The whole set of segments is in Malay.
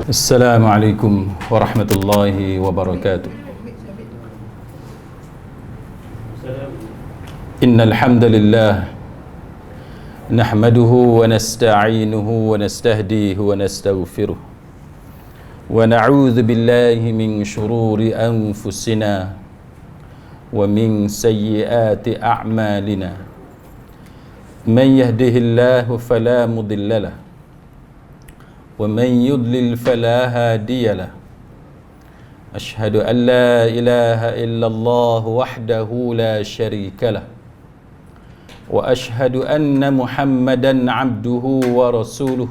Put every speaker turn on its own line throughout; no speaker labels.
Assalamualaikum warahmatullahi wabarakatuh. Innal hamdalillah nahmaduhu wa nasta'inuhu wa nastahdihi wa nastaghfiruh wa na'udzu billahi min shururi anfusina wa min sayyiati a'malina. Man yahdihillahu fala mudilla lahu wa man yudlil fala hadiya lahu. Ashhadu an la ilaha illallah wahdahu la syarika lahu wa ashhadu anna Muhammadan abduhu wa rasuluh.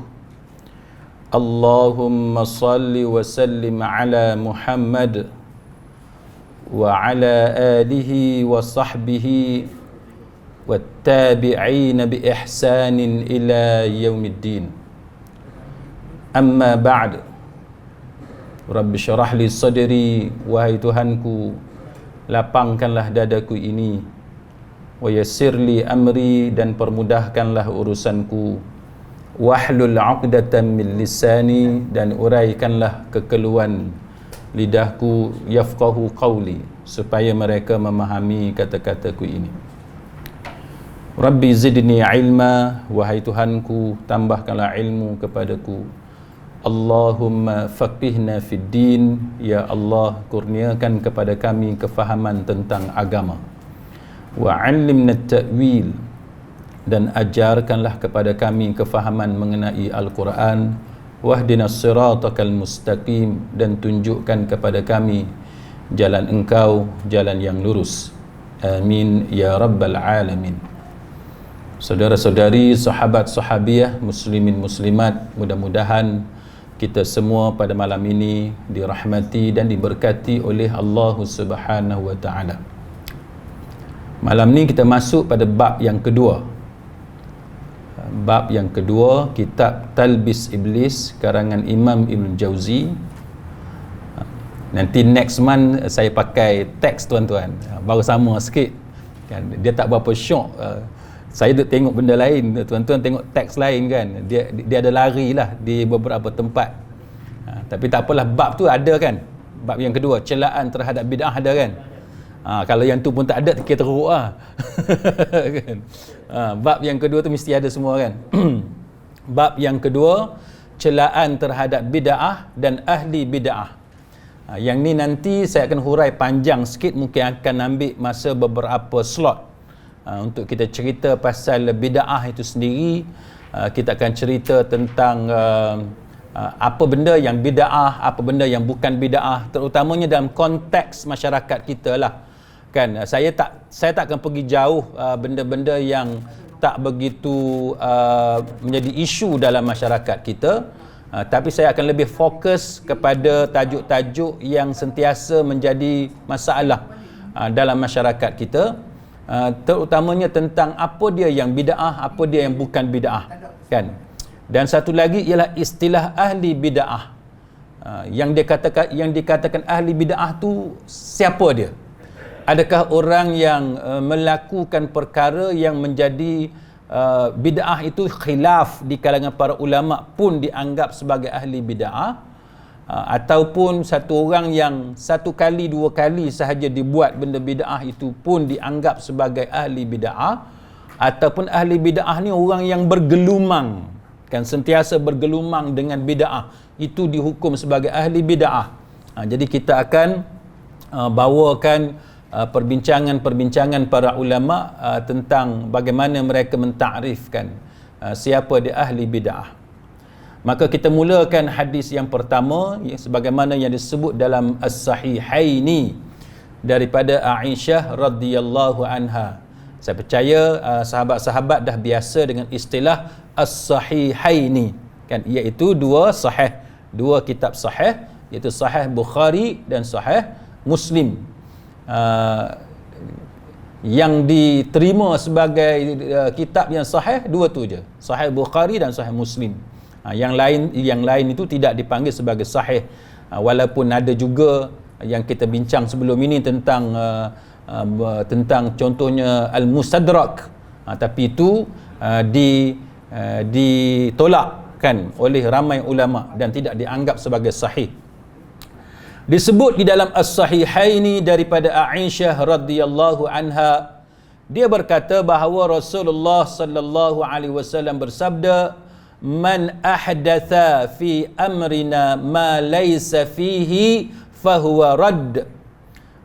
Allahumma salli wa sallim ala Muhammad wa ala alihi wa sahbihi wattabi'ina bi ihsanin ila yaumiddin. Amma ba'd. Rabbi syarah li sadri, wahai Tuhanku, lapangkanlah dadaku ini, wa yassir li amri, dan permudahkanlah urusanku, wahlul 'uqdatam min lisani, dan uraikanlah kekeluhan lidahku, yafqahu qawli, supaya mereka memahami kata-kataku ini. Rabbi zidni ilma, wahai Tuhanku, tambahkanlah ilmu kepadaku. Allahumma faqihna fid din, ya Allah, kurniakan kepada kami kefahaman tentang agama. Wa 'allimna ta'wil, dan ajarkanlah kepada kami kefahaman mengenai Al-Quran. Wahdinas siratakal mustaqim, dan tunjukkan kepada kami jalan Engkau, jalan yang lurus. Amin ya rabbal alamin. Saudara-saudari, sahabat-sahabiah, muslimin muslimat, mudah-mudahan kita semua pada malam ini dirahmati dan diberkati oleh Allah Subhanahu wa taala. Malam ni kita masuk pada bab yang kedua. Bab yang kedua, kitab Talbis Iblis karangan Imam Ibn Jauzi. Nanti next month saya pakai teks tuan-tuan. Baru sama sikit. Kan dia tak berapa syok. Saya duk tengok benda lain, tuan-tuan tengok teks lain kan, dia ada lari lah di beberapa tempat. Tapi tak apalah, bab tu ada kan. Bab yang kedua, celaan terhadap bid'ah ada kan. Kalau yang tu pun tak ada, kita teruk lah. Kan? Bab yang kedua tu mesti ada semua kan. Bab yang kedua, celaan terhadap bid'ah dan ahli bid'ah. Yang ni nanti saya akan hurai panjang sikit, mungkin akan ambil masa beberapa slot untuk kita cerita pasal bid'ah itu sendiri. Kita akan cerita tentang apa benda yang bid'ah, apa benda yang bukan bid'ah, terutamanya dalam konteks masyarakat kita lah. Kan saya tak akan pergi jauh benda-benda yang tak begitu menjadi isu dalam masyarakat kita. Tapi saya akan lebih fokus kepada tajuk-tajuk yang sentiasa menjadi masalah dalam masyarakat kita. Terutamanya tentang apa dia yang bid'ah, apa dia yang bukan bid'ah, kan. Dan satu lagi ialah istilah ahli bid'ah. Yang dikatakan ahli bid'ah tu siapa dia? Adakah orang yang melakukan perkara yang menjadi bid'ah itu khilaf di kalangan para ulama pun dianggap sebagai ahli bid'ah? Ataupun satu orang yang satu kali dua kali sahaja dibuat benda bid'ah itu pun dianggap sebagai ahli bid'ah? Ataupun ahli bid'ah ni orang yang bergelumang, kan, sentiasa bergelumang dengan bid'ah, itu dihukum sebagai ahli bid'ah. Jadi kita akan bawakan perbincangan-perbincangan para ulama tentang bagaimana mereka mentakrifkan siapa dia ahli bid'ah. Maka kita mulakan hadis yang pertama, sebagaimana yang disebut dalam As-Sahihaini daripada Aisyah radhiyallahu anha. Saya percaya sahabat-sahabat dah biasa dengan istilah As-Sahihaini, kan, iaitu dua kitab sahih, iaitu Sahih Bukhari dan Sahih Muslim. Yang diterima sebagai kitab yang sahih dua tu je, Sahih Bukhari dan Sahih Muslim. Yang lain itu tidak dipanggil sebagai sahih, walaupun ada juga yang kita bincang sebelum ini tentang contohnya Al-Mustadrak, tapi itu ditolak dimaafkan oleh ramai ulama dan tidak dianggap sebagai sahih. Disebut di dalam As-Sahihaini daripada Aisyah radhiyallahu anha, dia berkata bahawa Rasulullah sallallahu alaihi wasallam bersabda, "Man ahdatha fi amrina ma laysa fihi fahuwa radd."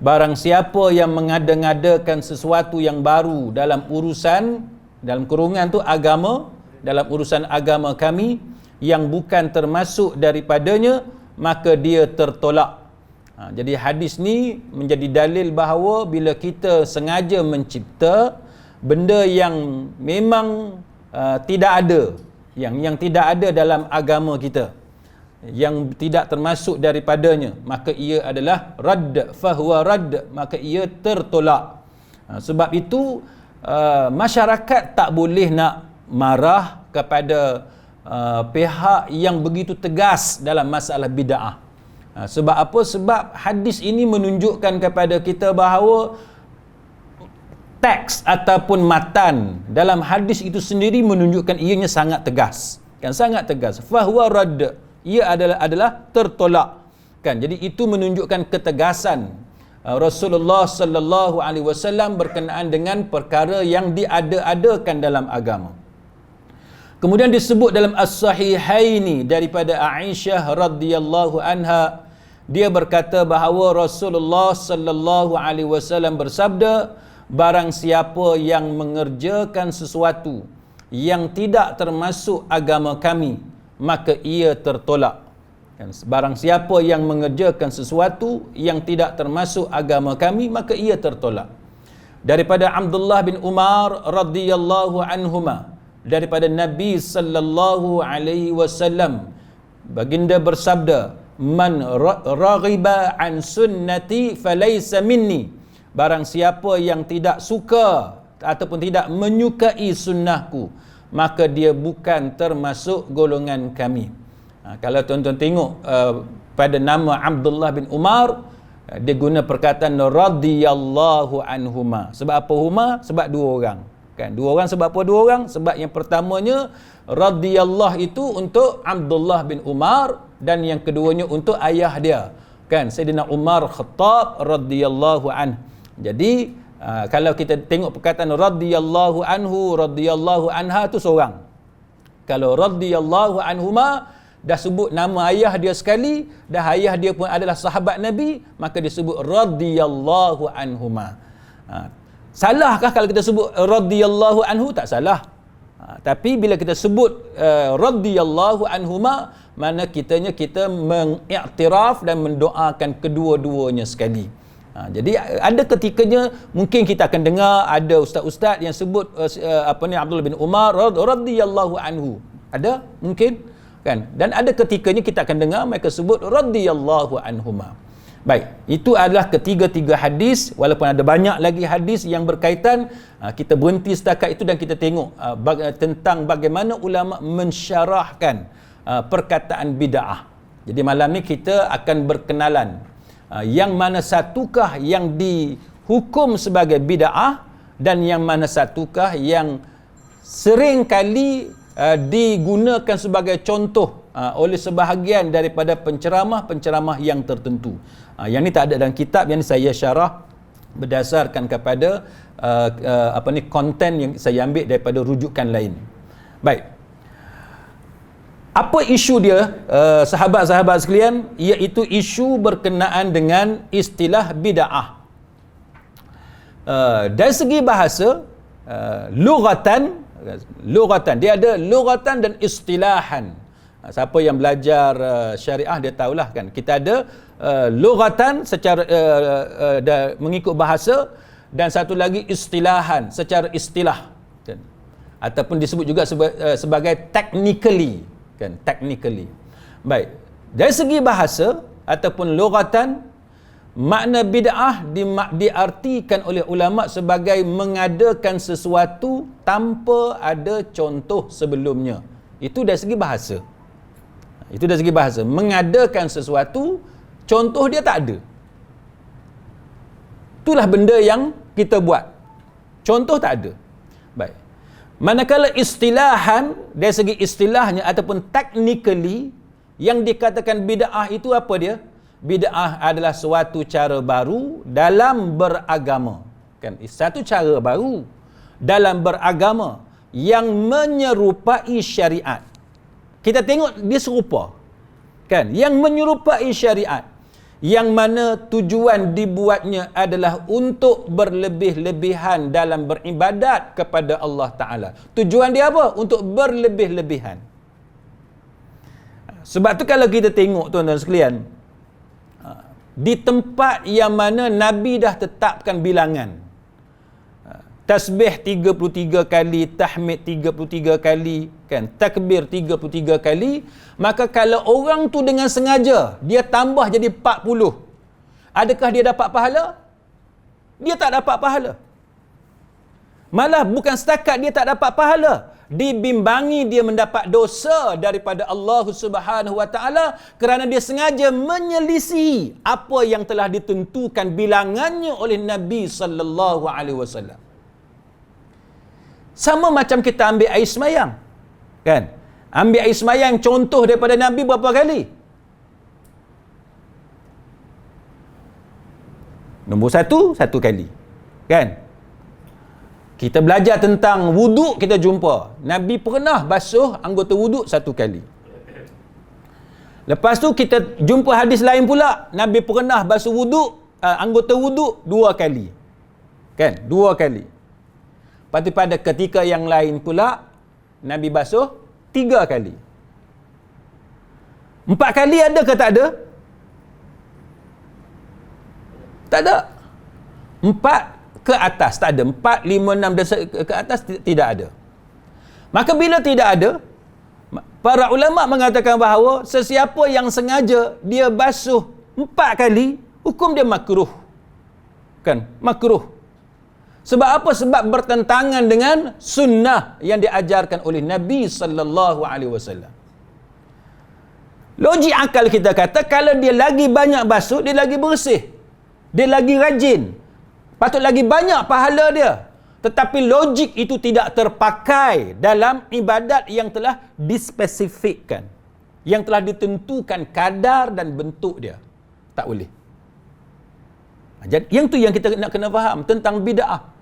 Barang siapa yang mengada-ngadakan sesuatu yang baru dalam urusan, dalam kurungan tu agama, dalam urusan agama kami yang bukan termasuk daripadanya, maka dia tertolak. Jadi hadis ni menjadi dalil bahawa bila kita sengaja mencipta benda yang memang tidak ada, yang tidak ada dalam agama kita, yang tidak termasuk daripadanya, maka ia adalah radd, fahuwa radd, maka ia tertolak. Sebab itu masyarakat tak boleh nak marah kepada pihak yang begitu tegas dalam masalah bid'ah. Sebab apa? Sebab hadis ini menunjukkan kepada kita bahawa teks ataupun matan dalam hadis itu sendiri menunjukkan ianya sangat tegas. Kan, sangat tegas. Fahuwa radd, ia adalah tertolak. Kan, jadi itu menunjukkan ketegasan Rasulullah sallallahu alaihi wasallam berkenaan dengan perkara yang diada-adakan dalam agama. Kemudian disebut dalam As-Sahihaini daripada Aisyah radhiyallahu anha, dia berkata bahawa Rasulullah sallallahu alaihi wasallam bersabda, barang siapa yang mengerjakan sesuatu yang tidak termasuk agama kami, maka ia tertolak. Barang siapa yang mengerjakan sesuatu yang tidak termasuk agama kami, maka ia tertolak. Daripada Abdullah bin Umar radhiyallahu anhuma, daripada Nabi sallallahu alaihi wasallam, baginda bersabda, man raghiba an sunnati falaysa minni, barang siapa yang tidak suka ataupun tidak menyukai sunnahku, maka dia bukan termasuk golongan kami. Kalau tuan-tuan tengok pada nama Abdullah bin Umar, dia guna perkataan radhiyallahu anhuma. Sebab apa huma? Sebab dua orang. Kan, dua orang sebab apa dua orang? Sebab yang pertamanya radhiyallahu itu untuk Abdullah bin Umar, dan yang keduanya untuk ayah dia, kan, Sayyidina Umar Khattab radhiyallahu anhu. Jadi kalau kita tengok perkataan radhiyallahu anhu, radhiyallahu anha tu seorang. Kalau radhiyallahu anhuma dah sebut nama ayah dia sekali, dah ayah dia pun adalah sahabat Nabi, maka disebut radhiyallahu anhuma. Salahkah kalau kita sebut radhiyallahu anhu? Tak salah. Tapi bila kita sebut radhiyallahu anhuma, mana kita mengiktiraf dan mendoakan kedua-duanya sekali. Jadi ada ketikanya mungkin kita akan dengar ada ustaz-ustaz yang sebut Abdullah bin Umar radhiyallahu anhu. Ada mungkin, kan? Dan ada ketikanya kita akan dengar mereka sebut radhiyallahu anhuma. Baik, itu adalah ketiga-tiga hadis. Walaupun ada banyak lagi hadis yang berkaitan, kita berhenti setakat itu dan kita tengok tentang bagaimana ulama mensyarahkan perkataan bid'ah. Jadi malam ni kita akan berkenalan yang mana satukah yang dihukum sebagai bid'ah dan yang mana satukah yang sering kali digunakan sebagai contoh oleh sebahagian daripada penceramah-penceramah yang tertentu. Yang ni tak ada dalam kitab, yang ni saya syarah berdasarkan kepada konten yang saya ambil daripada rujukan lain. Baik. Apa isu dia, sahabat-sahabat sekalian? Iaitu isu berkenaan dengan istilah bid'ah. Dari segi bahasa, lughatan, dia ada lughatan dan istilahan. Siapa yang belajar syariah dia tahulah, kan, kita ada lughatan secara mengikut bahasa, dan satu lagi istilahan secara istilah, kan, ataupun disebut juga sebagai technically, kan, technically. Baik, dari segi bahasa ataupun lughatan, makna bid'ah diartikan oleh ulama sebagai mengadakan sesuatu tanpa ada contoh sebelumnya. Itu dari segi bahasa. Itu dari segi bahasa. Mengadakan sesuatu, contoh dia tak ada. Itulah benda yang kita buat. Contoh tak ada. Baik. Manakala istilahan, dari segi istilahnya ataupun technically, yang dikatakan bid'ah itu apa dia? Bid'ah adalah suatu cara baru dalam beragama. Kan? Satu cara baru dalam beragama yang menyerupai syariat. Kita tengok dia serupa. Kan? Yang menyerupai syariat. Yang mana tujuan dibuatnya adalah untuk berlebih-lebihan dalam beribadat kepada Allah Ta'ala. Tujuan dia apa? Untuk berlebih-lebihan. Sebab tu kalau kita tengok tuan-tuan sekalian, di tempat yang mana Nabi dah tetapkan bilangan, tasbih 33 kali, tahmid 33 kali, kan, takbir 33 kali, maka kalau orang tu dengan sengaja dia tambah jadi 40, adakah dia dapat pahala? Dia tak dapat pahala. Malah bukan setakat dia tak dapat pahala, dibimbangi dia mendapat dosa daripada Allah Subhanahu Wa Taala kerana dia sengaja menyelisihi apa yang telah ditentukan bilangannya oleh Nabi sallallahu alaihi wasallam. Sama macam kita ambil air semayang, kan? Ambil air semayang contoh daripada Nabi berapa kali? Nombor satu kali, kan? Kita belajar tentang wuduk, kita jumpa Nabi pernah basuh anggota wuduk 1 kali. Lepas tu kita jumpa hadis lain pula, Nabi pernah basuh wuduk, anggota wuduk 2 kali. Kan? 2 kali. Lepas tu pada ketika yang lain pula, Nabi basuh 3 kali. 4 kali ada ke tak ada? Tak ada. 4 ke atas tak ada. 4, 5, 6 dan ke atas tidak ada. Maka bila tidak ada, para ulama mengatakan bahawa sesiapa yang sengaja dia basuh 4 kali, hukum dia makruh. Kan? Makruh. Sebab apa? Sebab bertentangan dengan sunnah yang diajarkan oleh Nabi sallallahu alaihi wasallam. Logik akal kita kata kalau dia lagi banyak basuh, dia lagi bersih. Dia lagi rajin. Patut lagi banyak pahala dia. Tetapi logik itu tidak terpakai dalam ibadat yang telah dispesifikkan, yang telah ditentukan kadar dan bentuk dia. Tak boleh. Jadi yang tu yang kita nak kena faham tentang bid'ah.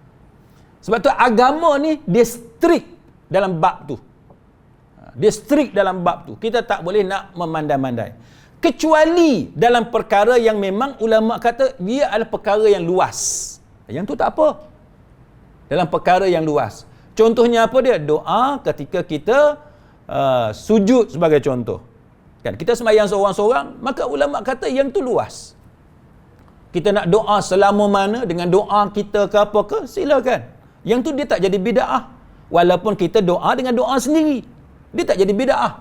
Sebab tu agama ni dia strict dalam bab tu. Dia strict dalam bab tu. Kita tak boleh nak memandai-mandai. Kecuali dalam perkara yang memang ulama kata dia adalah perkara yang luas. Yang tu tak apa. Dalam perkara yang luas. Contohnya apa dia? Doa ketika kita sujud sebagai contoh. Kan? Kita sembahyang seorang-seorang, maka ulama kata yang tu luas. Kita nak doa selama mana dengan doa kita ke apa ke, silakan. Yang tu dia tak jadi bid'ah. Walaupun kita doa dengan doa sendiri, dia tak jadi bid'ah.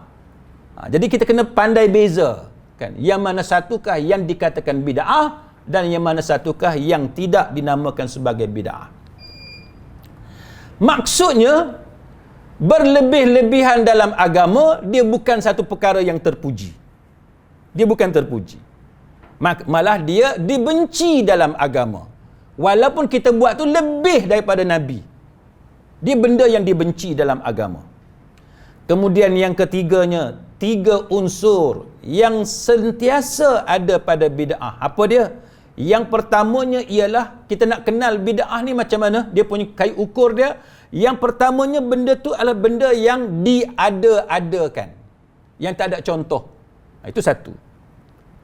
Jadi kita kena pandai beza. Kan? Yang mana satukah yang dikatakan bid'ah dan yang mana satukah yang tidak dinamakan sebagai bid'ah. Maksudnya berlebih-lebihan dalam agama dia bukan satu perkara yang terpuji. Dia bukan terpuji. Malah dia dibenci dalam agama. Walaupun kita buat tu lebih daripada Nabi. Dia benda yang dibenci dalam agama. Kemudian yang ketiganya, 3 unsur yang sentiasa ada pada bid'ah. Apa dia? Yang pertamanya ialah kita nak kenal bid'ah ni macam mana, dia punya kayu ukur dia. Yang pertamanya benda tu adalah benda yang diada-adakan, yang tak ada contoh. Itu satu.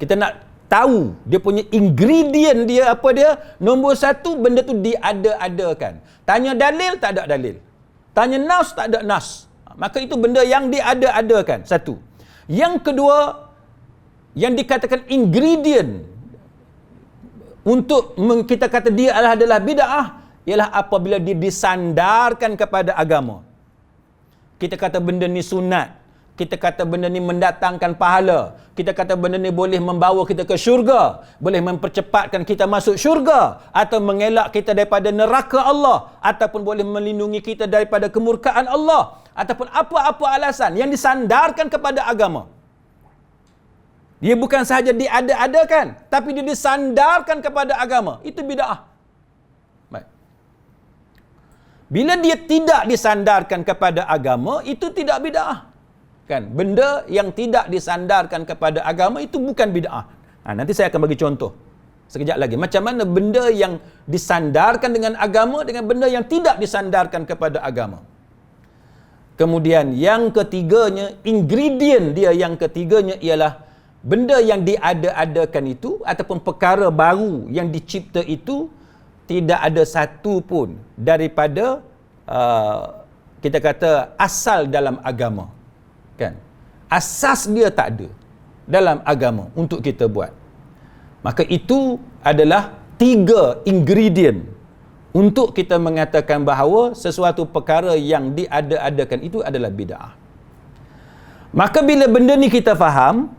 Kita nak tahu dia punya ingredient dia apa dia. Nombor 1, benda tu diada-adakan. Tanya dalil, tak ada dalil. Tanya nas, tak ada nas. Maka itu benda yang diada-adakan. Satu. Yang kedua, yang dikatakan ingredient untuk kita kata dia adalah bid'ah, ialah apabila dia disandarkan kepada agama. Kita kata benda ni sunat, kita kata benda ni mendatangkan pahala, kita kata benda ni boleh membawa kita ke syurga, boleh mempercepatkan kita masuk syurga, atau mengelak kita daripada neraka Allah, ataupun boleh melindungi kita daripada kemurkaan Allah, ataupun apa-apa alasan yang disandarkan kepada agama. Dia bukan sahaja diada-adakan, tapi dia disandarkan kepada agama. Itu bid'ah. Baik. Bila dia tidak disandarkan kepada agama, itu tidak bid'ah. Kan? Benda yang tidak disandarkan kepada agama itu bukan bid'ah. Nanti saya akan bagi contoh sekejap lagi. Macam mana benda yang disandarkan dengan agama dengan benda yang tidak disandarkan kepada agama. Kemudian yang ketiganya, ingredient dia yang ketiganya ialah benda yang diada-adakan itu ataupun perkara baru yang dicipta itu tidak ada satu pun daripada kita kata asal dalam agama. Kan? Asas dia tak ada dalam agama untuk kita buat. Maka itu adalah 3 ingredient untuk kita mengatakan bahawa sesuatu perkara yang diada-adakan itu adalah bid'ah. Maka bila benda ni kita faham,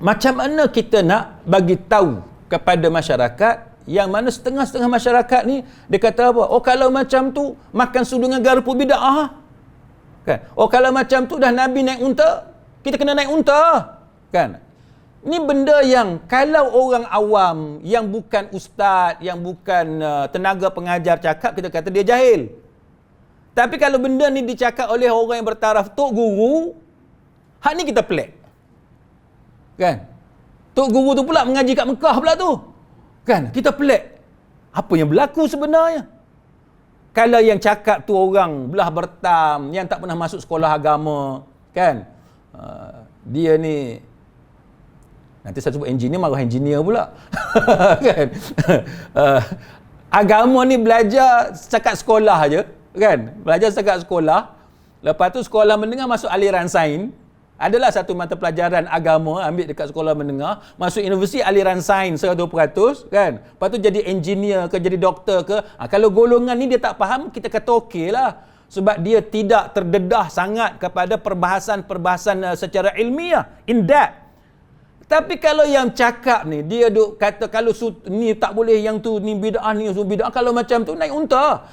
macam mana kita nak bagi tahu kepada masyarakat yang mana setengah-setengah masyarakat ni dia kata apa? Oh kalau macam tu makan sudu dengan garpu bid'ah. Kan? Oh kalau macam tu dah Nabi naik unta, kita kena naik unta. Kan? Ini benda yang kalau orang awam yang bukan ustaz, yang bukan tenaga pengajar cakap, kita kata dia jahil. Tapi kalau benda ni dicakap oleh orang yang bertaraf tok guru, hak ni kita pelik. Kan? Tok guru tu pula mengaji kat Mekah pula tu. Kan? Kita pelik. Apa yang berlaku sebenarnya? Kalau yang cakap tu orang belah bertam, yang tak pernah masuk sekolah agama, kan? Dia ni nanti saya sebut engineer, marah engineer pula. Kan? Agama ni belajar setakat sekolah aja, kan? Belajar setakat sekolah. Lepas tu sekolah menengah masuk aliran sains. Adalah satu mata pelajaran agama ambil dekat sekolah menengah, masuk universiti aliran sains 100%, kan? Lepas tu jadi engineer ke, jadi doktor ke. Kalau golongan ni dia tak faham, kita kata okey lah. Sebab dia tidak terdedah sangat kepada perbahasan-perbahasan secara ilmiah, in depth. Tapi kalau yang cakap ni, dia duk kata kalau ni tak boleh, yang tu ni bid'ah, ni bid'ah, kalau macam tu naik unta.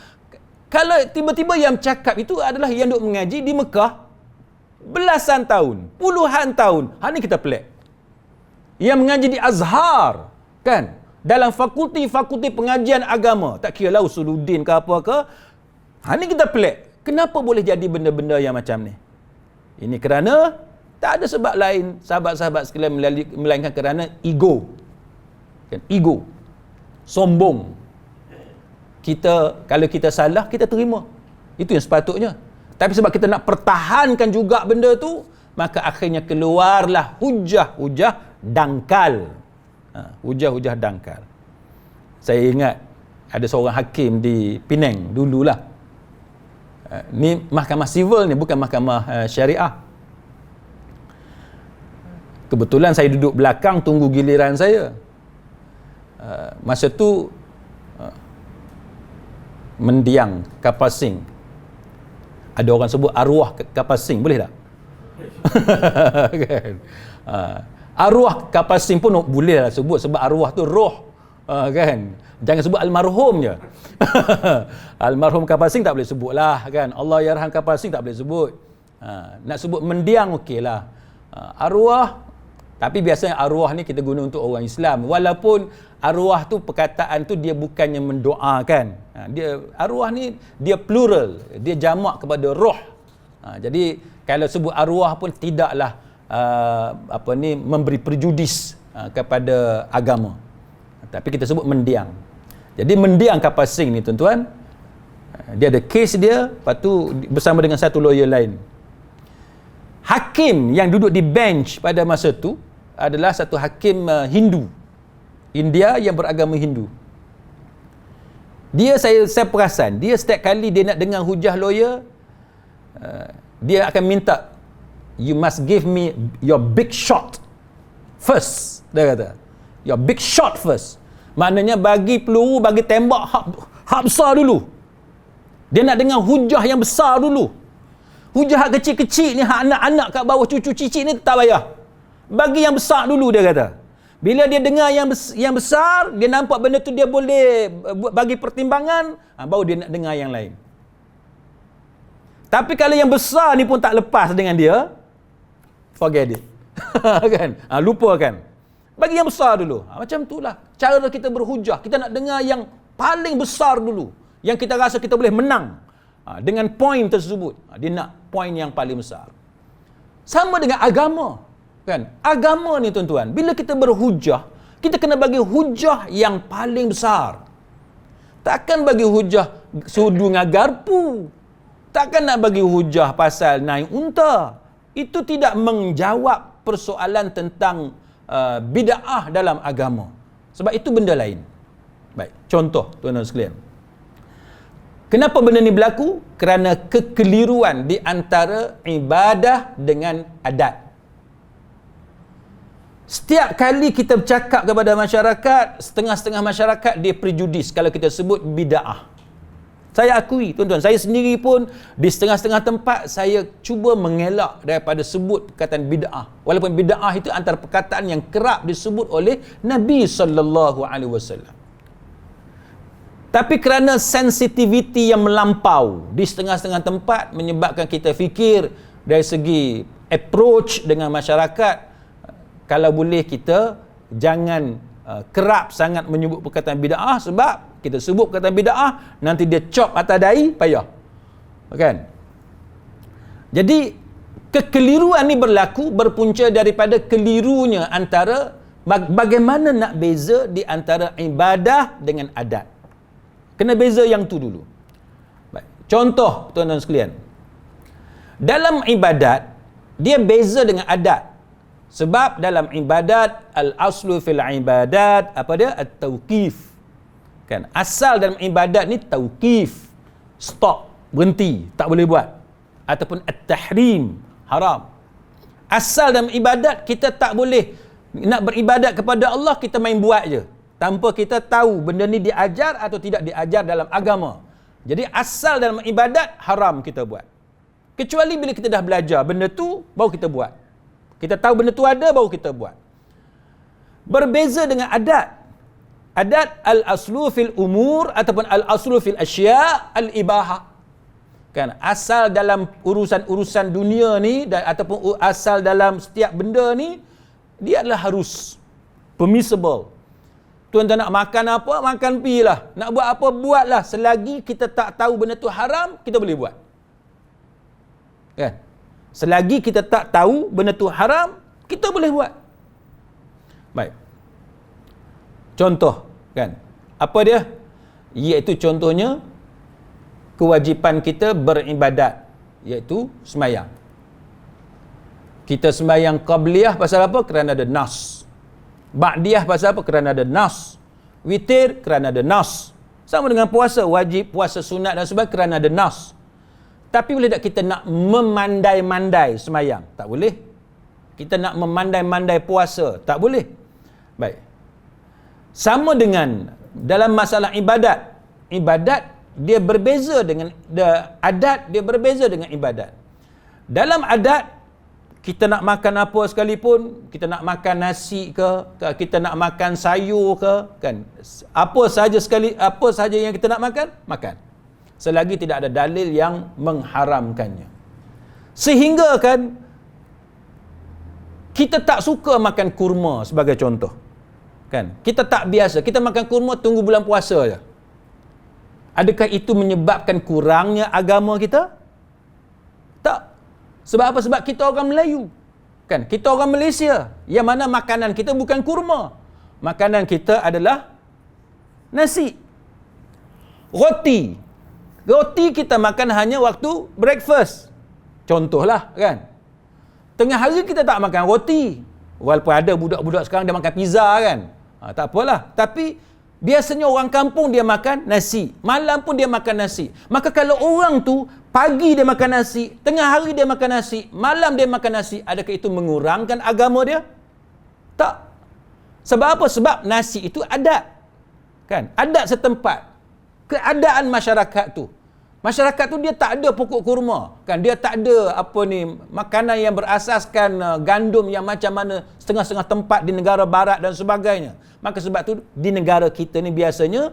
Kalau tiba-tiba yang cakap itu adalah yang duk mengaji di Mekah belasan tahun, puluhan tahun. Ni kita pelik. Yang mengaji di Azhar, kan? Dalam fakulti-fakulti pengajian agama, tak kira lah Usuluddin ke apa ke. Ni kita pelik. Kenapa boleh jadi benda-benda yang macam ni? Ini kerana tak ada sebab lain, sahabat-sahabat sekalian, melainkan kerana ego. Kan? Ego. Sombong. Kalau kita salah, kita terima. Itu yang sepatutnya. Tapi sebab kita nak pertahankan juga benda tu, maka akhirnya keluarlah hujah-hujah dangkal. Hujah-hujah dangkal. Saya ingat ada seorang hakim di Penang dululah. Ni mahkamah sivil ni, bukan mahkamah syariah. Kebetulan saya duduk belakang tunggu giliran saya. Masa tu mendiang kapal Sing. Ada orang sebut arwah kapal Sing, boleh tak? Kan? Arwah kapal Sing pun boleh lah sebut, sebab arwah tu roh. Kan? Jangan sebut almarhum je. Almarhum kapal Sing tak boleh sebut lah, kan? Allah yarham kapal Sing tak boleh sebut. Nak sebut mendiang okey lah. Arwah, tapi biasanya arwah ni kita guna untuk orang Islam. Walaupun arwah tu perkataan tu dia bukannya mendoakan. Dia arwah ni dia plural, dia jamak kepada roh. Jadi kalau sebut arwah pun tidaklah memberi prejudis kepada agama. Tapi kita sebut mendiang. Jadi mendiang kapal Sing ni tuan-tuan, dia ada kes dia, lepas tu bersama dengan satu lawyer lain. Hakim yang duduk di bench pada masa tu adalah satu hakim Hindu, India yang beragama Hindu. Dia saya perasan, dia setiap kali dia nak dengar hujah lawyer, dia akan minta, you must give me your big shot first. Dia kata, your big shot first. Maknanya bagi peluru, bagi tembak hak besar dulu. Dia nak dengar hujah yang besar dulu. Hujah hak kecil-kecil ni, hak anak-anak kat bawah, cucu cicit ni tak payah. Bagi yang besar dulu, dia kata. Bila dia dengar yang besar, dia nampak benda tu dia boleh bagi pertimbangan, baru dia nak dengar yang lain. Tapi kalau yang besar ni pun tak lepas dengan dia, forget it. Kan? Lupakan. Bagi yang besar dulu. Macam itulah cara kita berhujah. Kita nak dengar yang paling besar dulu, yang kita rasa kita boleh menang. Dengan poin tersebut, dia nak poin yang paling besar. Sama dengan agama, kan? Agama ni tuan-tuan, bila kita berhujah, kita kena bagi hujah yang paling besar. Takkan bagi hujah sudu dengan garpu. Takkan nak bagi hujah pasal naik unta. Itu tidak menjawab persoalan tentang bid'ah dalam agama. Sebab itu benda lain. Baik, contoh tuan-tuan sekalian. Kenapa benda ni berlaku? Kerana kekeliruan di antara ibadah dengan adat. Setiap kali kita bercakap kepada masyarakat, setengah-setengah masyarakat dia prejudis kalau kita sebut bid'ah. Saya akui, tuan-tuan, saya sendiri pun di setengah-setengah tempat saya cuba mengelak daripada sebut perkataan bid'ah. Walaupun bid'ah itu antara perkataan yang kerap disebut oleh Nabi SAW. Tapi kerana sensitiviti yang melampau di setengah-setengah tempat menyebabkan kita fikir dari segi approach dengan masyarakat, kalau boleh kita jangan kerap sangat menyebut perkataan bid'ah, sebab kita sebut perkataan bid'ah nanti dia chop atas dahi, payah. Kan? Jadi kekeliruan ni berpunca daripada kelirunya antara bagaimana nak beza di antara ibadah dengan adat. Kena beza yang tu dulu. Baik. Contoh tuan-tuan sekalian. Dalam ibadat, dia beza dengan adat. Sebab dalam ibadat, al-aslu fil ibadat, apa dia? At-tauqif. Kan? Asal dalam ibadat ni tauqif. Stop, berhenti, tak boleh buat. Ataupun at-tahrim, haram. Asal dalam ibadat, kita tak boleh nak beribadat kepada Allah, kita main buat je. Tanpa kita tahu benda ni diajar atau tidak diajar dalam agama. Jadi asal dalam ibadat, haram kita buat. Kecuali bila kita dah belajar benda tu, baru kita buat. Kita tahu benda tu ada, baru kita buat. Berbeza dengan adat. Adat al-aslu fil umur ataupun al-aslu fil asya' al-ibahah. Kan? Asal dalam urusan-urusan dunia ni ataupun asal dalam setiap benda ni, dia adalah harus. Permissible. Tuan-tuan nak makan apa, makan pi lah. Nak buat apa, buatlah. Selagi kita tak tahu benda tu haram, kita boleh buat. Kan? Selagi kita tak tahu benda tu haram, kita boleh buat. Baik. Contoh, kan? Apa dia? Iaitu contohnya, kewajipan kita beribadat. Iaitu sembahyang. Kita sembahyang qabliyah pasal apa? Kerana ada nas. Ba'diyah pasal apa? Kerana ada nas. Witir kerana ada nas. Sama dengan puasa, wajib, puasa sunat dan sebagainya kerana ada nas. Tapi boleh tak kita nak memandai-mandai sembahyang? Tak boleh. Kita nak memandai-mandai puasa? Tak boleh. Baik. Sama dengan dalam masalah ibadat. Ibadat dia berbeza dengan adat, dia berbeza dengan ibadat. Dalam adat, kita nak makan apa sekalipun, kita nak makan nasi ke, kita nak makan sayur ke, kan? Apa sahaja yang kita nak makan, makan. Selagi tidak ada dalil yang mengharamkannya. Sehingga kan kita tak suka makan kurma sebagai contoh. Kan? Kita tak biasa, kita makan kurma tunggu bulan puasa je. Adakah itu menyebabkan kurangnya agama kita? Tak. Sebab apa? Sebab kita orang Melayu. Kan? Kita orang Malaysia. Yang mana makanan kita bukan kurma. Makanan kita adalah nasi. Roti. Roti kita makan hanya waktu breakfast. Contohlah, kan? Tengah hari kita tak makan roti. Walaupun ada budak-budak sekarang dia makan pizza, kan? Tak apalah. Tapi biasanya orang kampung dia makan nasi. Malam pun dia makan nasi. Maka kalau orang tu pagi dia makan nasi, tengah hari dia makan nasi, malam dia makan nasi, adakah itu mengurangkan agama dia? Tak. Sebab apa? Sebab nasi itu adat. Kan? Adat setempat. Keadaan masyarakat tu. Masyarakat tu dia tak ada pokok kurma. Kan? Dia tak ada makanan yang berasaskan gandum yang macam mana setengah-setengah tempat di negara barat dan sebagainya. Maka sebab tu di negara kita ni biasanya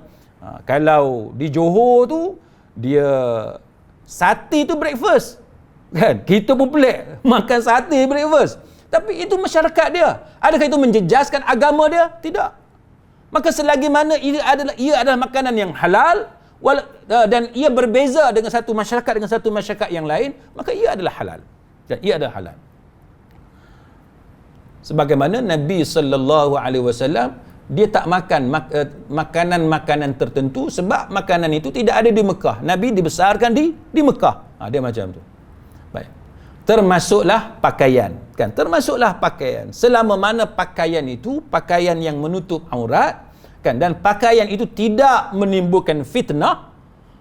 kalau di Johor tu dia sate tu breakfast. Kan? Kita pun pelik makan sate breakfast. Tapi itu masyarakat dia. Adakah itu menjejaskan agama dia? Tidak. Maka selagi mana ia adalah makanan yang halal, dan ia berbeza dengan satu masyarakat yang lain, maka ia adalah halal. Dan ia adalah halal. Sebagaimana Nabi sallallahu alaihi wasallam, dia tak makan makanan-makanan tertentu sebab makanan itu tidak ada di Mekah. Nabi dibesarkan di Mekah. Dia macam tu. Baik. Termasuklah pakaian, kan? Termasuklah pakaian. Selama mana pakaian itu pakaian yang menutup aurat, kan? Dan pakaian itu tidak menimbulkan fitnah,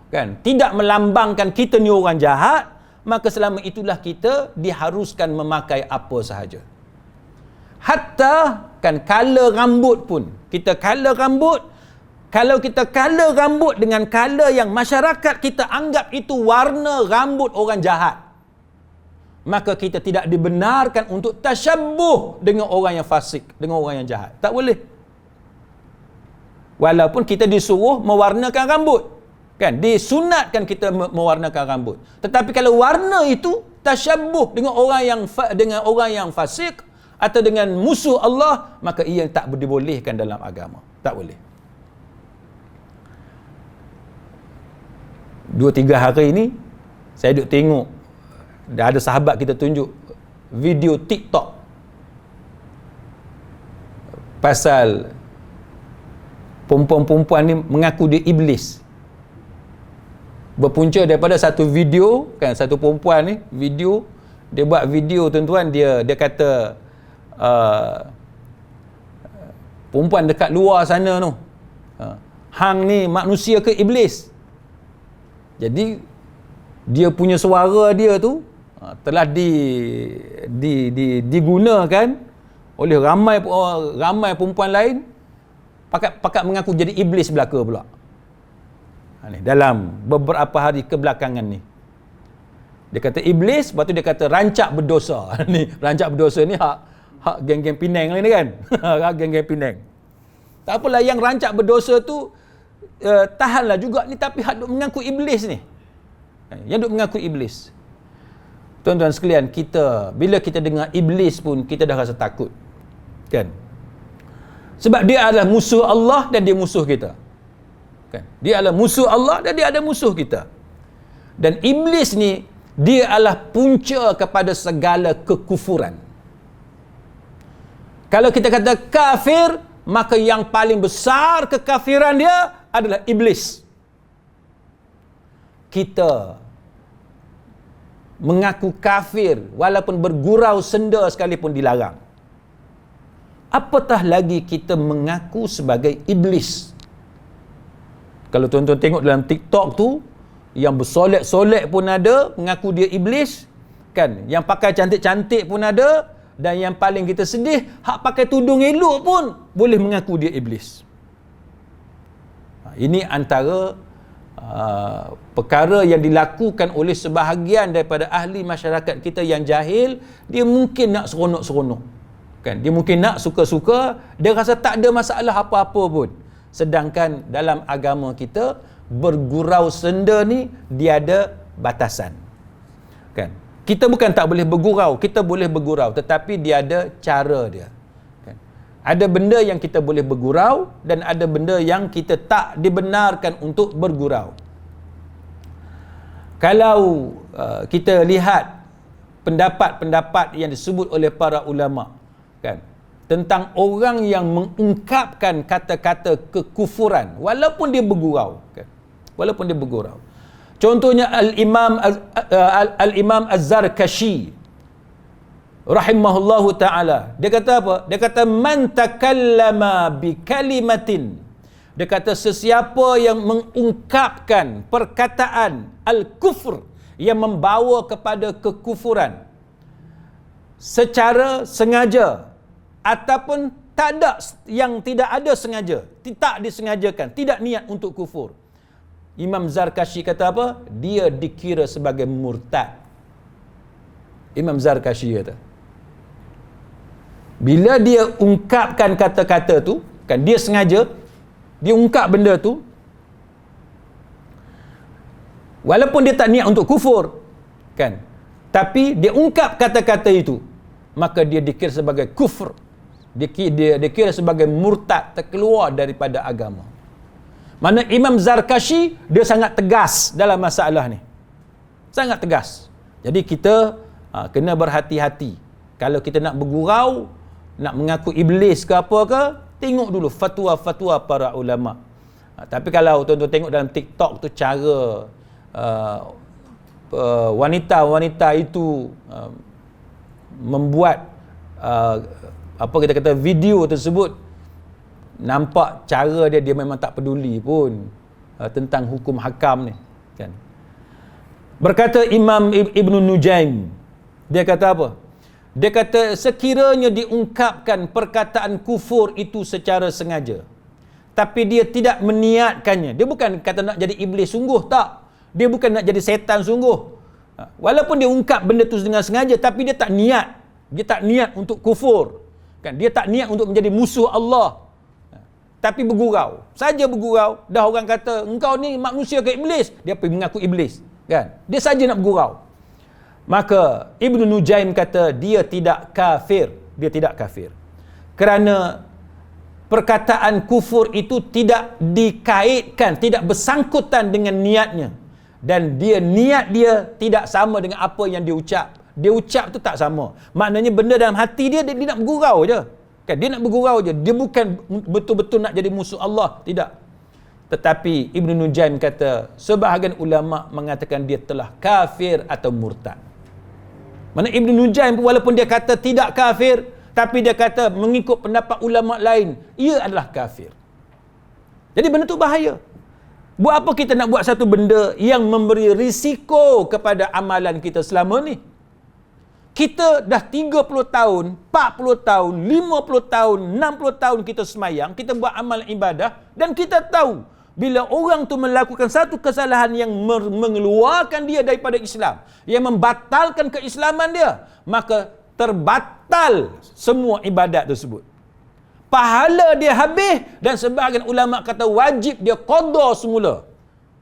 kan? Tidak melambangkan kita ni orang jahat, maka selama itulah kita diharuskan memakai apa sahaja. Hatta kan color rambut pun, kita color rambut, kalau kita color rambut dengan color yang masyarakat kita anggap itu warna rambut orang jahat, maka kita tidak dibenarkan untuk tasyabbuh dengan orang yang fasik, dengan orang yang jahat. Tak boleh. Walaupun kita disuruh mewarnakan rambut, kan? Disunatkan kita mewarnakan rambut. Tetapi kalau warna itu tasyabbuh dengan orang yang fasik atau dengan musuh Allah, maka ia tak dibolehkan dalam agama. Tak boleh. 2-3 hari ini saya duk tengok, dah ada sahabat kita tunjuk video TikTok pasal perempuan-perempuan ni mengaku dia iblis. Berpunca daripada satu video, kan, satu perempuan ni video, dia buat video tuan-tuan, dia kata perempuan dekat luar sana tu, hang ni manusia ke iblis? Jadi dia punya suara dia tu telah digunakan oleh ramai perempuan lain, pakat mengaku jadi iblis belaka pula. Ni dalam beberapa hari kebelakangan ni. Dia kata iblis, lepas tu dia kata rancak berdosa. Ni rancak berdosa ni hak geng-geng Penang ni kan. Hak geng-geng Penang. Tak apalah, yang rancak berdosa tu tahanlah juga ni, tapi hak duk mengaku iblis ni. Yang duk mengaku iblis. Tuan-tuan sekalian, kita bila kita dengar iblis pun kita dah rasa takut. Kan? Sebab dia adalah musuh Allah dan dia musuh kita. Kan? Dia adalah musuh Allah dan dia ada musuh kita. Dan iblis ni dia adalah punca kepada segala kekufuran. Kalau kita kata kafir, maka yang paling besar kekafiran dia adalah iblis. Kita mengaku kafir walaupun bergurau senda sekalipun dilarang. Apatah lagi kita mengaku sebagai iblis. Kalau tuan-tuan tengok dalam TikTok tu, yang bersolek-solek pun ada mengaku dia iblis, kan? Yang pakai cantik-cantik pun ada, dan yang paling kita sedih, hak pakai tudung elok pun boleh mengaku dia iblis. Ini antara perkara yang dilakukan oleh sebahagian daripada ahli masyarakat kita yang jahil. Dia mungkin nak seronok-seronok, kan? Dia mungkin nak suka-suka, dia rasa tak ada masalah apa-apa pun. Sedangkan dalam agama kita, bergurau senda ni dia ada batasan, kan? Kita bukan tak boleh bergurau, kita boleh bergurau, tetapi dia ada cara dia, kan? Ada benda yang kita boleh bergurau dan ada benda yang kita tak dibenarkan untuk bergurau. Kalau kita lihat pendapat-pendapat yang disebut oleh para ulama, kan, tentang orang yang mengungkapkan kata-kata kekufuran walaupun dia bergurau, kan? Walaupun dia bergurau. Contohnya Al-Imam Az-Zarkashi rahimahullahu ta'ala. Dia kata apa? Dia kata man takallama bi kalimatin. Dia kata sesiapa yang mengungkapkan perkataan al-kufr yang membawa kepada kekufuran secara sengaja ataupun tidak ada sengaja, tak disengajakan, tidak niat untuk kufur, Imam Zarkashi kata apa? Dia dikira sebagai murtad. Imam Zarkashi kata, bila dia ungkapkan kata-kata tu, kan, dia sengaja, dia ungkap benda tu, walaupun dia tak niat untuk kufur, kan, tapi dia ungkap kata-kata itu, maka dia dikira sebagai kufur. Dia dikira sebagai murtad, terkeluar daripada agama. Mana Imam Zarkashi dia sangat tegas dalam masalah ni. Sangat tegas. Jadi kita kena berhati-hati. Kalau kita nak bergurau, nak mengaku iblis ke apa ke, tengok dulu fatwa-fatwa para ulama. Tapi kalau tuan-tuan tengok dalam TikTok tu cara wanita-wanita itu membuat apa kita kata video tersebut, nampak cara dia memang tak peduli pun tentang hukum hakam ni, kan. Berkata Imam Ibn Nujaim, dia kata apa? Dia kata sekiranya diungkapkan perkataan kufur itu secara sengaja, tapi dia tidak meniatkannya, dia bukan kata nak jadi iblis sungguh, tak. Dia bukan nak jadi setan sungguh. Walaupun dia ungkap benda tu dengan sengaja, tapi dia tak niat. Dia tak niat untuk kufur, kan. Dia tak niat untuk menjadi musuh Allah, tapi bergurau. Saja bergurau, dah orang kata engkau ni manusia ke iblis, dia pergi mengaku iblis, kan. Dia saja nak bergurau. Maka Ibn Nujaim kata dia tidak kafir. Dia tidak kafir. Kerana perkataan kufur itu tidak dikaitkan, tidak bersangkutan dengan niatnya. Dan niat dia tidak sama dengan apa yang dia ucap. Dia ucap tu tak sama. Maknanya benda dalam hati dia nak bergurau je. Kan? Dia nak bergurau je. Dia bukan betul-betul nak jadi musuh Allah. Tidak. Tetapi Ibn Nujaim kata, sebahagian ulama mengatakan dia telah kafir atau murtad. Mana Ibn Nujaim walaupun dia kata tidak kafir, tapi dia kata mengikut pendapat ulama lain, ia adalah kafir. Jadi benda tu bahaya. Buat apa kita nak buat satu benda yang memberi risiko kepada amalan kita selama ni? Kita dah 30 tahun, 40 tahun, 50 tahun, 60 tahun kita semayang, kita buat amal ibadah, dan kita tahu bila orang tu melakukan satu kesalahan yang mengeluarkan dia daripada Islam, yang membatalkan keislaman dia, maka terbatal semua ibadat tersebut. Pahala dia habis, dan sebahagian ulama kata wajib dia qada semula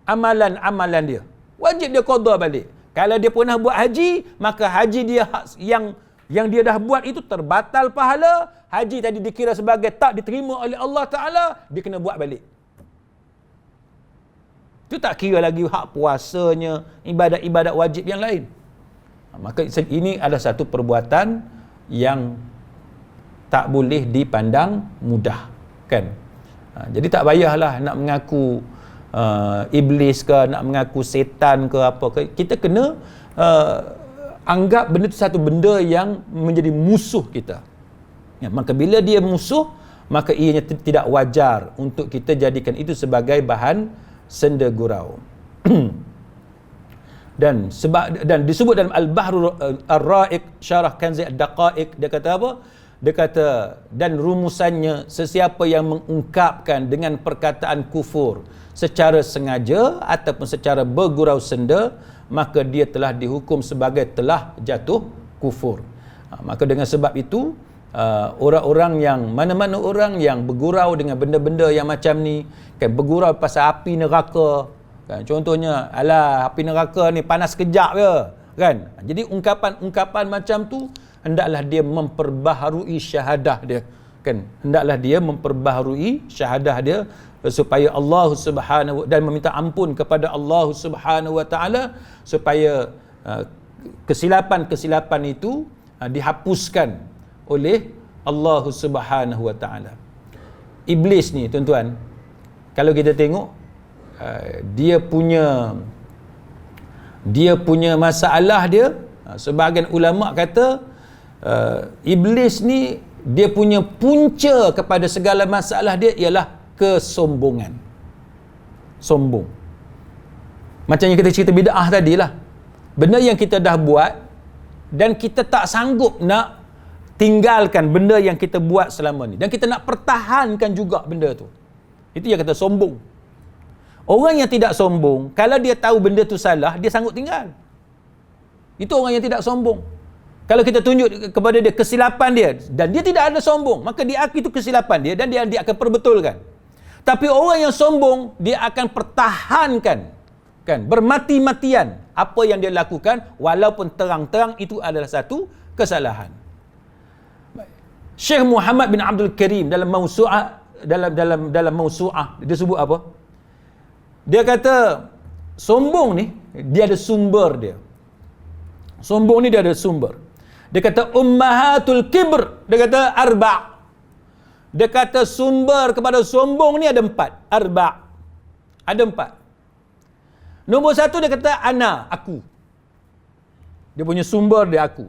amalan-amalan dia. Wajib dia qada balik. Kalau dia pernah buat haji, maka haji dia yang dia dah buat itu terbatal pahala. Haji tadi dikira sebagai tak diterima oleh Allah Ta'ala, dia kena buat balik. Itu tak kira lagi hak puasanya, ibadat-ibadat wajib yang lain. Maka ini adalah satu perbuatan yang tak boleh dipandang mudah, kan. Jadi tak payahlah nak mengaku iblis ke, nak mengaku setan ke apa ke. Kita kena anggap benda itu satu benda yang menjadi musuh kita. Ya, maka bila dia musuh, maka ianya tidak wajar untuk kita jadikan itu sebagai bahan senda gurau. dan disebut dalam Al-Bahrul Ar-Ra'iq Syarah Kanzi Ad-Daqa'iq, dia kata apa? Dia kata, dan rumusannya, sesiapa yang mengungkapkan dengan perkataan kufur secara sengaja ataupun secara bergurau senda, maka dia telah dihukum sebagai telah jatuh kufur. Maka dengan sebab itu, orang-orang yang, mana-mana orang yang bergurau dengan benda-benda yang macam ni, kan, bergurau pasal api neraka, kan, contohnya, alah api neraka ni panas kejap je, kan. Jadi ungkapan-ungkapan macam tu hendaklah dia memperbaharui syahadah dia, kan. Hendaklah dia memperbaharui syahadah dia supaya Allah Subhanahu, dan meminta ampun kepada Allah Subhanahu wa taala supaya kesilapan-kesilapan itu dihapuskan oleh Allah Subhanahu wa taala. Iblis ni tuan-tuan, kalau kita tengok dia punya masalah dia, sebahagian ulama kata iblis ni dia punya punca kepada segala masalah dia ialah kesombongan. Sombong. Macam yang kita cerita bid'ah tadilah. Benda yang kita dah buat dan kita tak sanggup nak tinggalkan benda yang kita buat selama ni, dan kita nak pertahankan juga benda tu. Itu yang kata sombong. Orang yang tidak sombong, kalau dia tahu benda tu salah, dia sanggup tinggal. Itu orang yang tidak sombong. Kalau kita tunjuk kepada dia kesilapan dia dan dia tidak ada sombong, maka dia akui itu kesilapan dia dan dia akan perbetulkan. Tapi orang yang sombong, dia akan pertahankan, kan, bermati-matian apa yang dia lakukan walaupun terang-terang itu adalah satu kesalahan. Syekh Muhammad bin Abdul Karim dalam Mawsu'ah, dalam Mawsu'ah dia sebut apa? Dia kata sombong ni dia ada sumber dia. Sombong ni dia ada sumber. Dia kata ummahatul kibr, dia kata arba'. Dia kata sumber kepada sombong ni ada 4, arba'. Ada 4. Nombor 1 dia kata ana, aku. Dia punya sumber dia aku.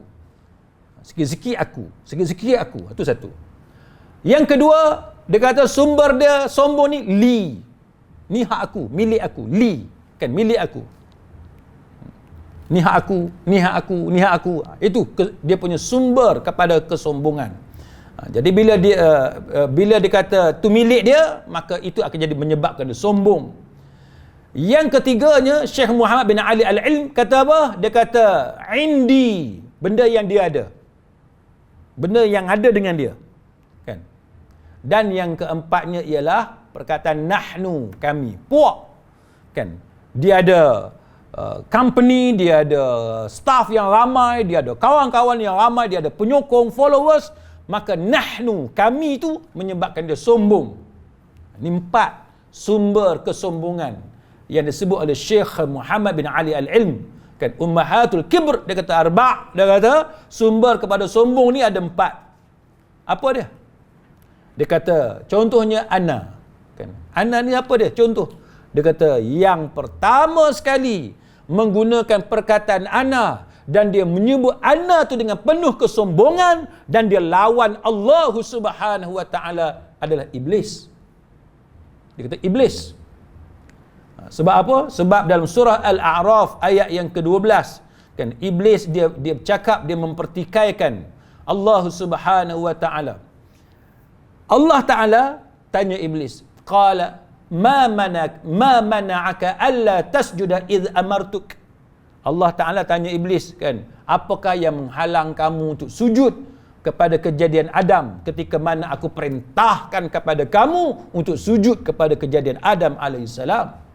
Sikit-sikit aku, sikit-sikit aku. Itu satu. Yang kedua, dia kata sumber dia sombong ni li. Ni hak aku, milik aku, li. Kan milik aku. Ni hak aku, ni hak aku, ni hak aku. Itu dia punya sumber kepada kesombongan. Jadi bila dia kata tu milik dia, maka itu akan jadi menyebabkan dia sombong. Yang ketiganya, Syekh Muhammad bin Ali Al-Ilm kata apa? Dia kata indi, benda yang dia ada. Benda yang ada dengan dia. Kan? Dan yang keempatnya ialah perkataan nahnu, kami, puak. Kan? Dia ada company, dia ada staff yang ramai, dia ada kawan-kawan yang ramai, dia ada penyokong, followers, maka nahnu, kami itu menyebabkan dia sombong. Ini 4 sumber kesombongan yang disebut oleh Syekh Muhammad bin Ali Al-Ilm. Kan ummahatul kibr, dia kata arba', dia kata sumber kepada sombong ni ada 4. Apa dia? Dia kata contohnya ana. Kan? Ana ni apa dia? Contoh. Dia kata yang pertama sekali menggunakan perkataan ana dan dia menyebut ana tu dengan penuh kesombongan dan dia lawan Allah Subhanahu wa taala adalah iblis. Dia kata iblis. Sebab apa? Sebab dalam surah Al-A'raf ayat yang ke-12 kan iblis dia bercakap, dia mempertikaikan Allah Subhanahu wa taala. Allah taala tanya iblis, qala ma mana'aka alla tasjuda id amartuk. Allah taala tanya iblis kan, apakah yang menghalang kamu untuk sujud kepada kejadian Adam ketika mana aku perintahkan kepada kamu untuk sujud kepada kejadian Adam alaihissalam.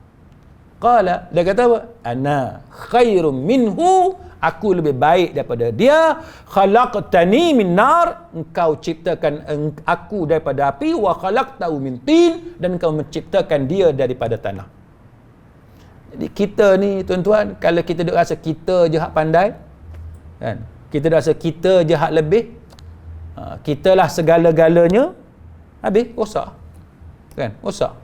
Qala, dia kata apa? Ana khairum minhu, aku lebih baik daripada dia. Khalaqtani min nar, engkau ciptakan aku daripada api, wa khalaqtahu min tin, dan engkau menciptakan dia daripada tanah. Jadi kita ni tuan-tuan, kalau kita duk rasa kita je hak pandai, kan? Kita rasa kita je hak lebih, kitalah segala-galanya, habis rosak. Kan? Rosak.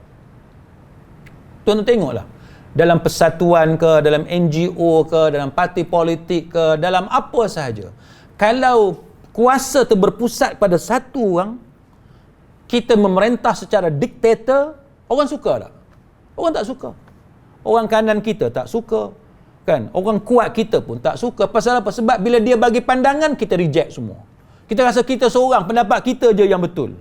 Tuan-tuan tengoklah. Dalam persatuan ke, dalam NGO ke, dalam parti politik ke, dalam apa sahaja. Kalau kuasa tu berpusat pada satu orang, kita memerintah secara diktator, orang suka tak? Orang tak suka. Orang kanan kita tak suka. Kan? Orang kuat kita pun tak suka. Pasal apa? Sebab bila dia bagi pandangan, kita reject semua. Kita rasa kita seorang, pendapat kita je yang betul.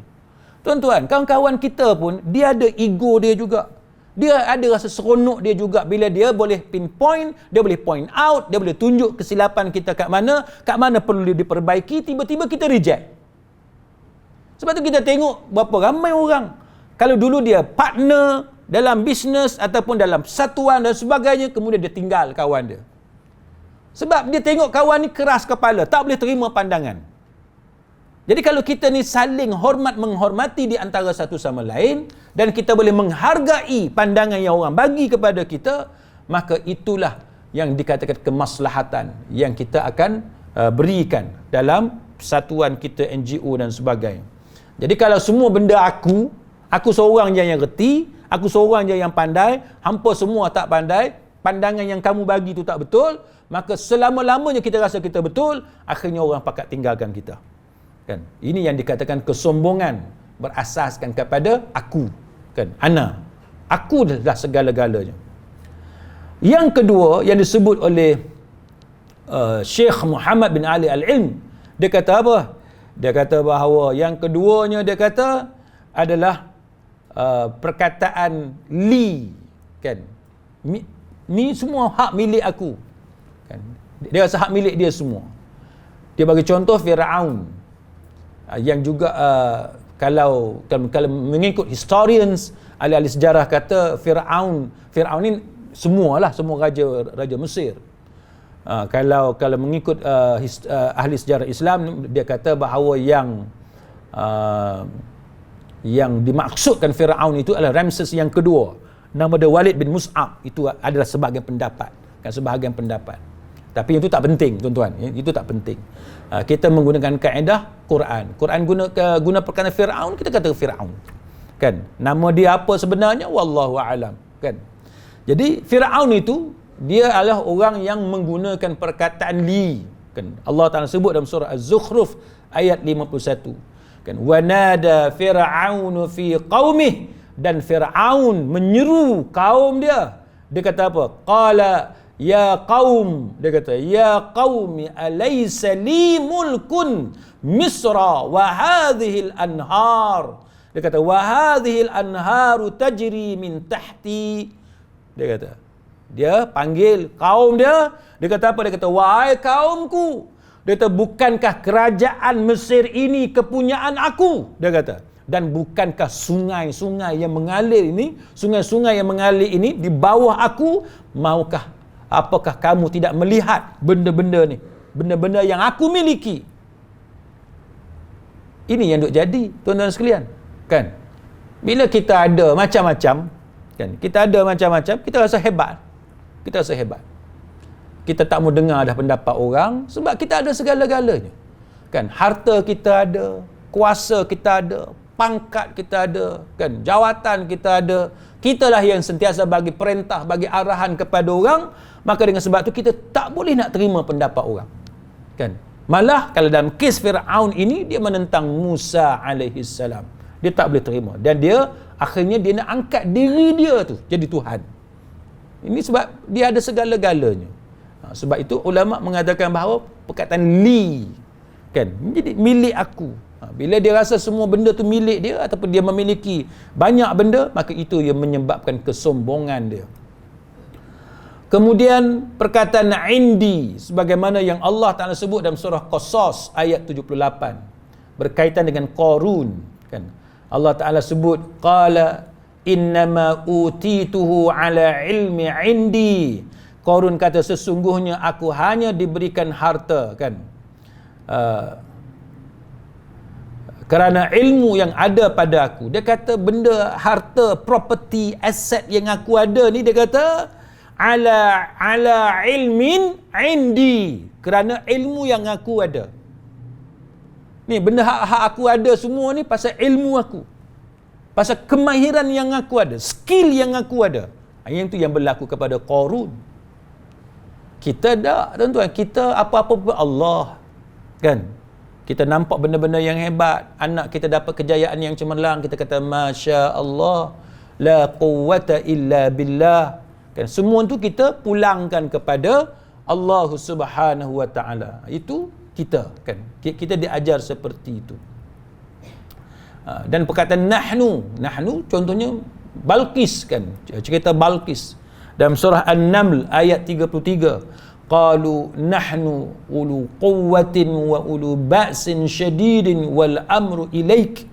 Tuan-tuan, kawan-kawan kita pun, dia ada ego dia juga. Dia ada rasa seronok dia juga bila dia boleh pinpoint, dia boleh point out, dia boleh tunjuk kesilapan kita kat mana perlu diperbaiki, tiba-tiba kita reject. Sebab tu kita tengok berapa ramai orang, kalau dulu dia partner dalam bisnes ataupun dalam persatuan dan sebagainya, kemudian dia tinggal kawan dia. Sebab dia tengok kawan ni keras kepala, tak boleh terima pandangan. Jadi kalau kita ni saling menghormati di antara satu sama lain dan kita boleh menghargai pandangan yang orang bagi kepada kita, maka itulah yang dikatakan kemaslahatan yang kita akan berikan dalam persatuan kita, NGO dan sebagainya. Jadi kalau semua benda aku seorang je yang reti, aku seorang je yang pandai, hampa semua tak pandai, pandangan yang kamu bagi tu tak betul, maka selama-lamanya kita rasa kita betul, akhirnya orang pakat tinggalkan kita. Kan? Ini yang dikatakan kesombongan berasaskan kepada aku, kan? Ana. Aku adalah segala-galanya. Yang kedua yang disebut oleh Syekh Muhammad bin Ali Al-Ilm, dia kata apa? Dia kata bahawa yang keduanya dia kata adalah perkataan li, kan? Ni semua hak milik aku. Kan? Dia rasa hak milik dia semua. Dia bagi contoh Firaun. Yang juga kalau mengikut historians, ahli-ahli sejarah kata Firaun ni semua raja Mesir. Kalau mengikut ahli sejarah Islam, dia kata bahawa yang dimaksudkan Firaun itu adalah Ramses yang kedua,
nama dia Walid bin Mus'ab. Itu adalah sebahagian pendapat, kan, sebahagian pendapat. Tapi itu tak penting, tuan-tuan, itu tak penting. Kita menggunakan kaedah Quran. Quran guna perkataan Firaun, kita kata Firaun. Kan? Nama dia apa sebenarnya? Wallahu a'lam, kan? Jadi Firaun itu dia adalah orang yang menggunakan perkataan li, kan? Allah Taala sebut dalam surah Az-Zukhruf ayat 51, kan? Wa nada fir'aunu fi qaumih, dan Firaun menyeru kaum dia. Dia kata apa? Qala ya qaum, dia kata ya qaumi alaysa li mulkun misra wa hadhihi al-anhar. Dia kata wa hadhihi al-anharu tajri min tahti. Dia kata, dia panggil kaum dia kata apa? Dia kata, wahai kaumku, dia kata, bukankah kerajaan Mesir ini kepunyaan aku? Dia kata, dan bukankah sungai-sungai yang mengalir ini, sungai-sungai yang mengalir ini di bawah aku, apakah kamu tidak melihat benda-benda ni, benda-benda yang aku miliki? Ini yang duk jadi, tuan-tuan sekalian, kan? Bila kita ada macam-macam, kan, kita ada macam-macam, kita rasa hebat. Kita rasa hebat. Kita tak mau dengar dah pendapat orang sebab kita ada segala-galanya. Kan, harta kita ada, kuasa kita ada, pangkat kita ada, kan, jawatan kita ada. Kitalah yang sentiasa bagi perintah, bagi arahan kepada orang, maka dengan sebab tu kita tak boleh nak terima pendapat orang. Kan? Malah kalau dalam kes Firaun ini, dia menentang Musa alaihi salam. Dia tak boleh terima, dan dia akhirnya dia nak angkat diri dia tu jadi Tuhan. Ini sebab dia ada segala-galanya. Sebab itu ulama mengatakan bahawa perkataan li, kan, menjadi milik aku. Bila dia rasa semua benda tu milik dia ataupun dia memiliki banyak benda, maka itu yang menyebabkan kesombongan dia. Kemudian perkataan indi, sebagaimana yang Allah Ta'ala sebut dalam surah Qasas ayat 78 berkaitan dengan Qarun, kan. Allah Ta'ala sebut, qala innama utituhu ala ilmi indi. Qarun kata, sesungguhnya aku hanya diberikan harta, kan, kerana ilmu yang ada pada aku. Dia kata benda, harta, property, aset yang aku ada ni, dia kata ala ilmin indi, kerana ilmu yang aku ada. Ni benda hak aku ada semua ni pasal ilmu aku, pasal kemahiran yang aku ada, skill yang aku ada. Yang itu yang berlaku kepada Qarun. Kita tak, tuan-tuan, kita apa-apa Allah, kan. Kita nampak benda-benda yang hebat, anak kita dapat kejayaan yang cemerlang, kita kata Masya Allah, la quwwata illa billah, kan. Semua itu kita pulangkan kepada Allah Subhanahu wa Ta'ala. Itu kita, kan, kita diajar seperti itu. Dan perkataan nahnu contohnya Balqis, kan, cerita Balqis dalam surah An-Naml ayat 33, qalu nahnu ulu quwwatin wa ulu ba'sin syadidin wal amru ilaik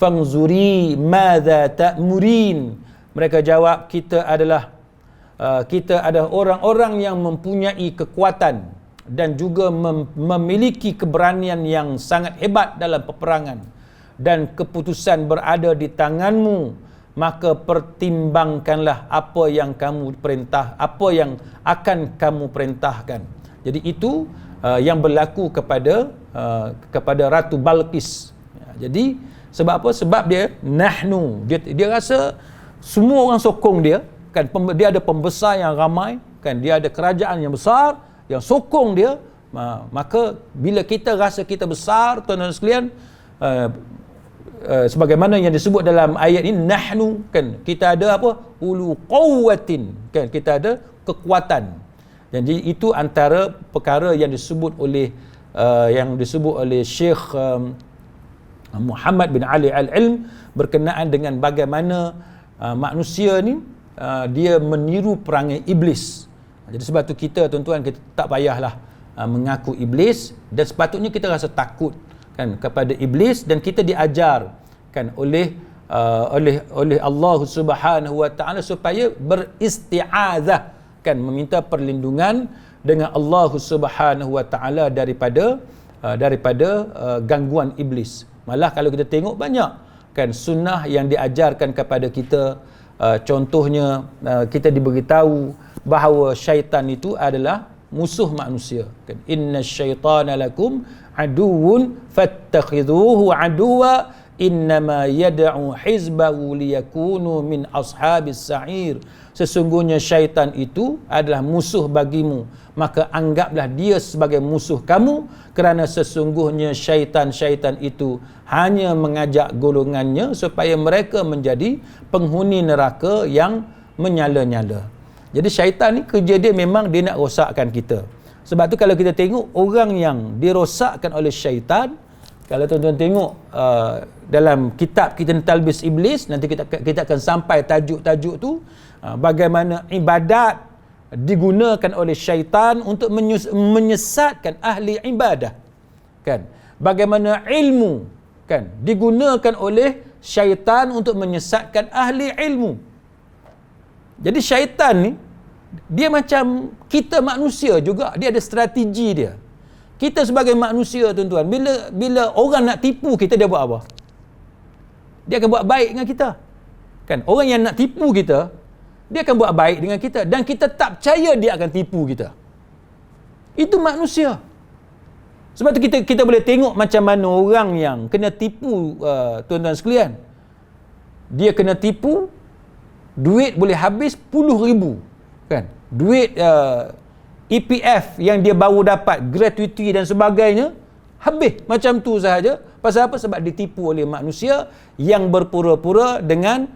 fanzuri madza ta'murin. Mereka jawab, kita adalah orang-orang yang mempunyai kekuatan dan juga memiliki keberanian yang sangat hebat dalam peperangan, dan keputusan berada di tanganmu, maka pertimbangkanlah apa yang kamu perintah, apa yang akan kamu perintahkan. Jadi itu yang berlaku kepada Ratu Balqis. Jadi sebab apa? Sebab dia nahnu, dia rasa semua orang sokong dia, kan, dia ada pembesar yang ramai, kan, dia ada kerajaan yang besar yang sokong dia. Maka bila kita rasa kita besar, tuan-tuan sekalian, sebagaimana yang disebut dalam ayat ini, nahnu, kan, kita ada apa? Ulu quwwatin, kan, kita ada kekuatan. Jadi itu antara perkara yang disebut oleh Syekh Muhammad bin Ali Al-Ilm berkenaan dengan bagaimana manusia ni dia meniru perangai iblis. Jadi sebab tu kita, tuan-tuan, kita tak payahlah mengaku iblis, dan sepatutnya kita rasa takut, kan, kepada iblis, dan kita diajar, kan, oleh Allah Subhanahu wa Ta'ala supaya beristi'adzah, kan, meminta perlindungan dengan Allah Subhanahu wa Ta'ala daripada gangguan iblis. Malah kalau kita tengok banyak, kan, sunnah yang diajarkan kepada kita Contohnya kita diberitahu bahawa syaitan itu adalah musuh manusia, kan? Inna syaitana lakum aduwwun fattakhidhuhu aduwa innama yad'u hizbahu liyakunu min ashabis sa'ir. Sesungguhnya syaitan itu adalah musuh bagimu, maka anggaplah dia sebagai musuh kamu, kerana sesungguhnya syaitan-syaitan itu hanya mengajak golongannya supaya mereka menjadi penghuni neraka yang menyala-nyala. Jadi syaitan ni kerja dia memang dia nak rosakkan kita. Sebab tu kalau kita tengok orang yang dirosakkan oleh syaitan, kalau tuan-tuan tengok dalam kitab kita Talbis Iblis, nanti kita akan sampai tajuk-tajuk tu, bagaimana ibadat digunakan oleh syaitan untuk menyesatkan ahli ibadah, kan? Bagaimana ilmu, kan, digunakan oleh syaitan untuk menyesatkan ahli ilmu. Jadi syaitan ni dia macam kita manusia juga, dia ada strategi dia. Kita sebagai manusia, tuan-tuan, bila orang nak tipu kita, dia buat apa? Dia akan buat baik dengan kita, kan? Orang yang nak tipu kita, dia akan buat baik dengan kita, dan kita tak percaya dia akan tipu kita. Itu manusia. Sebab tu kita boleh tengok macam mana orang yang kena tipu, tuan-tuan sekalian. Dia kena tipu, duit boleh habis puluh ribu, kan? Duit EPF yang dia baru dapat, gratuity dan sebagainya, habis macam tu sahaja. Pasal apa? Sebab ditipu oleh manusia yang berpura-pura dengan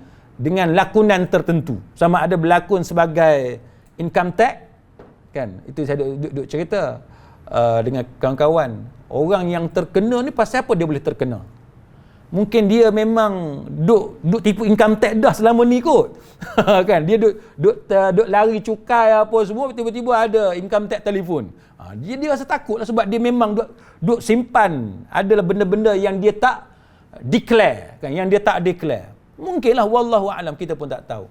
lakonan tertentu. Sama ada berlakon sebagai income tax, kan? Itu saya duduk cerita dengan kawan-kawan. Orang yang terkena ni pasal apa dia boleh terkena? Mungkin dia memang duk tipu income tax dah selama ni kot. Kan? Dia duk lari cukai apa semua, tiba-tiba ada income tax telefon. Dia rasa takut lah, sebab dia memang duk simpan adalah benda-benda yang dia tak declare, kan? Yang dia tak declare. Mungkinlah, wallahu a'lam, kita pun tak tahu.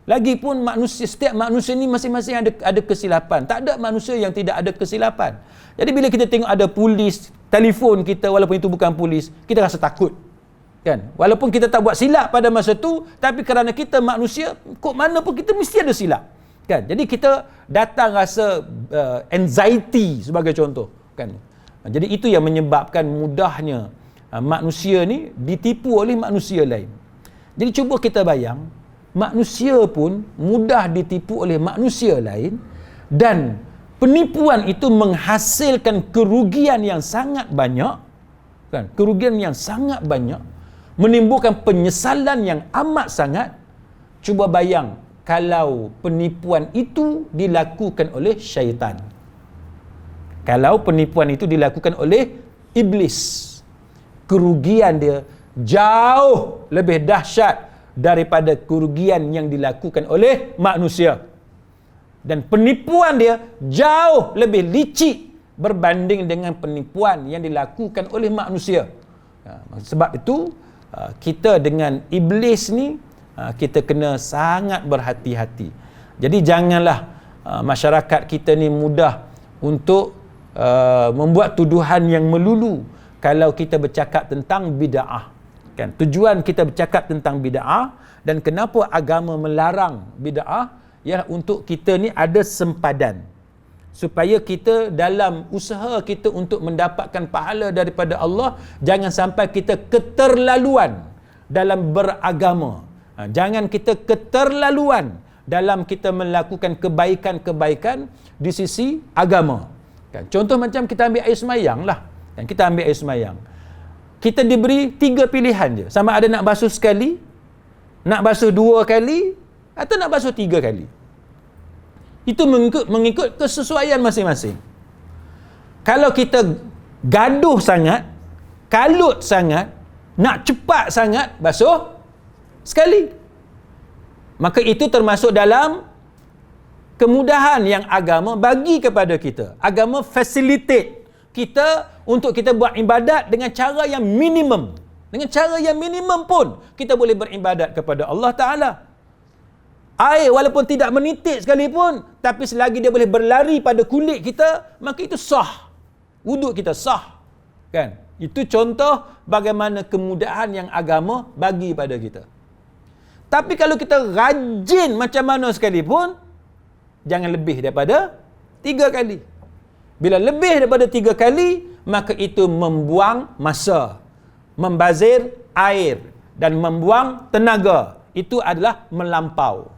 Lagipun setiap manusia ni masing-masing ada kesilapan. Tak ada manusia yang tidak ada kesilapan. Jadi bila kita tengok ada polis telefon kita, walaupun itu bukan polis, kita rasa takut, kan? Walaupun kita tak buat silap pada masa tu, tapi kerana kita manusia, kok mana pun kita mesti ada silap, kan? Jadi kita datang rasa anxiety sebagai contoh, kan? Jadi itu yang menyebabkan mudahnya manusia ni ditipu oleh manusia lain. Jadi cuba kita bayang, manusia pun mudah ditipu oleh manusia lain, dan penipuan itu menghasilkan kerugian yang sangat banyak, kan? Kerugian yang sangat banyak, menimbulkan penyesalan yang amat sangat. Cuba bayang kalau penipuan itu dilakukan oleh syaitan. Kalau penipuan itu dilakukan oleh iblis, kerugian dia jauh lebih dahsyat daripada kerugian yang dilakukan oleh manusia. Dan penipuan dia jauh lebih licik berbanding dengan penipuan yang dilakukan oleh manusia. Sebab itu kita dengan iblis ni kita kena sangat berhati-hati. Jadi janganlah masyarakat kita ni mudah untuk membuat tuduhan yang melulu kalau kita bercakap tentang bid'ah, kan? Tujuan kita bercakap tentang bid'ah dan kenapa agama melarang bid'ah ialah untuk kita ni ada sempadan, supaya kita dalam usaha kita untuk mendapatkan pahala daripada Allah, jangan sampai kita keterlaluan dalam beragama. Jangan kita keterlaluan dalam kita melakukan kebaikan-kebaikan di sisi agama, kan? Contoh macam kita ambil air semayang lah, kan? Kita ambil air semayang, kita diberi 3 pilihan je, sama ada nak basuh sekali, nak basuh 2 kali, atau nak basuh 3 kali. Itu mengikut kesesuaian masing-masing. Kalau kita gaduh sangat, kalut sangat, nak cepat sangat, basuh sekali. Maka itu termasuk dalam kemudahan yang agama bagi kepada kita. Agama facilitate kita untuk kita buat ibadat dengan cara yang minimum. Dengan cara yang minimum pun kita boleh beribadat kepada Allah Ta'ala. Air walaupun tidak menitik sekalipun, tapi selagi dia boleh berlari pada kulit kita, maka itu sah. Wuduk kita sah, kan? Itu contoh bagaimana kemudahan yang agama bagi pada kita. Tapi kalau kita rajin macam mana sekalipun, jangan lebih daripada 3 kali. Bila lebih daripada 3 kali, maka itu membuang masa, membazir air dan membuang tenaga. Itu adalah melampau.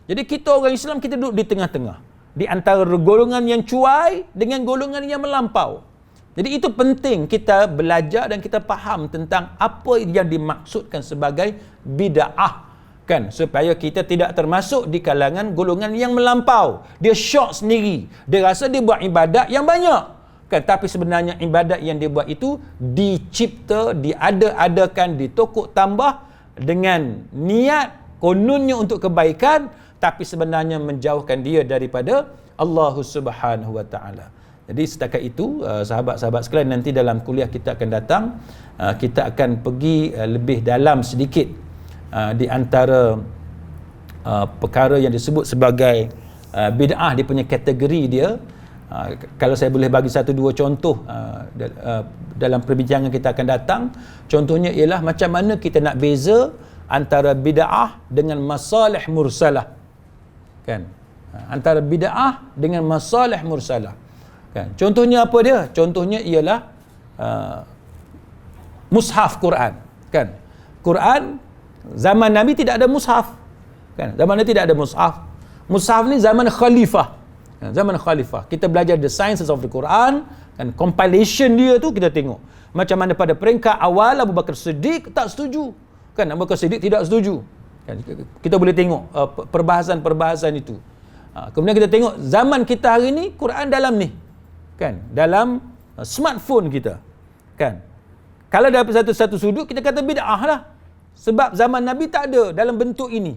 Jadi kita orang Islam, kita duduk di tengah-tengah, di antara golongan yang cuai dengan golongan yang melampau. Jadi itu penting kita belajar dan kita faham tentang apa yang dimaksudkan sebagai bid'ah, kan, supaya kita tidak termasuk di kalangan golongan yang melampau. Dia syok sendiri, dia rasa dia buat ibadat yang banyak, kan, tapi sebenarnya ibadat yang dia buat itu dicipta, diada-adakan, ditokok tambah dengan niat kononnya untuk kebaikan, tapi sebenarnya menjauhkan dia daripada Allah Subhanahu wa taala. Jadi setakat itu, sahabat-sahabat sekalian, nanti dalam kuliah kita akan datang, kita akan pergi lebih dalam sedikit di antara perkara yang disebut sebagai bid'ah, dia punya kategori dia. Kalau saya boleh bagi 1-2 contoh dalam perbincangan kita akan datang, contohnya ialah macam mana kita nak beza antara bid'ah dengan masalih mursalah, kan, antara bid'ah dengan masalih mursalah, kan. Contohnya apa dia? Contohnya ialah mushaf Quran, kan. Quran zaman Nabi tidak ada mushaf, kan. Zaman Nabi tidak ada mushaf. Mushaf ni zaman khalifah. Zaman khalifah. Kita belajar the sciences of the Quran, kan, compilation dia tu kita tengok. Macam mana pada peringkat awal Abu Bakar Siddiq tak setuju, kan. Abu Bakar Siddiq tidak setuju, kan. Kita boleh tengok perbahasan-perbahasan itu. Kemudian kita tengok zaman kita hari ni, Quran dalam ni, kan, dalam smartphone kita, kan. Kalau dari satu sudut kita kata bid'ah lah, sebab zaman Nabi tak ada dalam bentuk ini,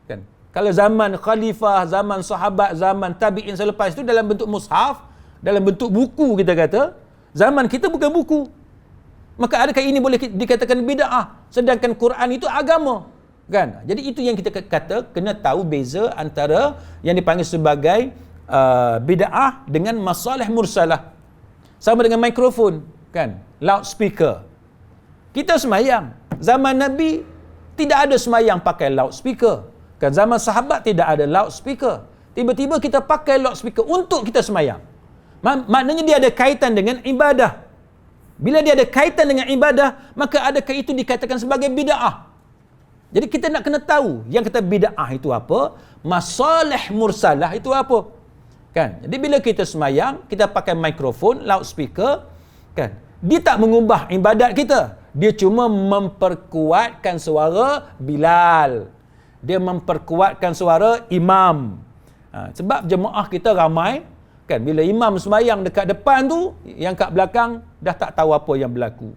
kan. Kalau zaman khalifah, zaman sahabat, zaman tabi'in selepas itu dalam bentuk mushaf, dalam bentuk buku kita kata, zaman kita bukan buku. Maka adakah ini boleh dikatakan bid'ah? Sedangkan Quran itu agama, kan. Jadi itu yang kita kata, kena tahu beza antara yang dipanggil sebagai bid'ah dengan masalih mursalah. Sama dengan mikrofon, kan, loudspeaker. Kita semayang, zaman Nabi tidak ada semayang pakai loudspeaker, kan. Zaman sahabat tidak ada loudspeaker. Tiba-tiba kita pakai loudspeaker untuk kita semayang. Maknanya dia ada kaitan dengan ibadah. Bila dia ada kaitan dengan ibadah, maka adakah itu dikatakan sebagai bid'ah? Jadi kita nak kena tahu yang kata bid'ah itu apa, masalih mursalah itu apa, kan. Jadi bila kita semayang, kita pakai mikrofon, loudspeaker, kan, dia tak mengubah ibadat kita. Dia cuma memperkuatkan suara Bilal, dia memperkuatkan suara imam. Sebab jemaah kita ramai, kan, bila imam sembahyang dekat depan tu, yang kat belakang dah tak tahu apa yang berlaku,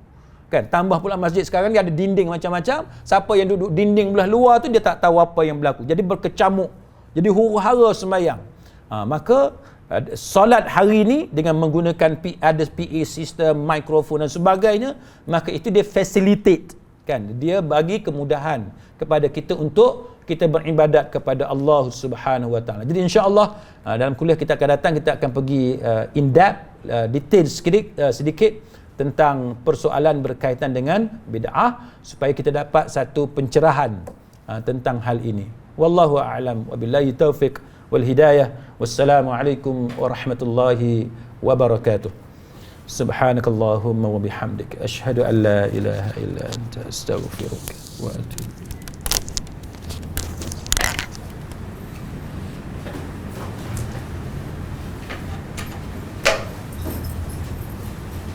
kan. Tambah pula masjid sekarang ni ada dinding macam-macam, siapa yang duduk dinding belah luar tu dia tak tahu apa yang berlaku, jadi berkecamuk, jadi huru-hara sembahyang. Maka solat hari ni dengan menggunakan ada PA system, mikrofon dan sebagainya, maka itu dia facilitate, kan, dia bagi kemudahan kepada kita untuk kita beribadat kepada Allah Subhanahu wa taala. Jadi insya-Allah dalam kuliah kita akan datang, kita akan pergi in depth, detail sedikit tentang persoalan berkaitan dengan bid'ah, supaya kita dapat satu pencerahan tentang hal ini. Wallahu a'lam wa billahi taufiq wal hidayah. Wassalamualaikum warahmatullahi wabarakatuh. Subhanakallahumma wa bihamdika asyhadu an la ilaha illa anta astaghfiruka wa atubu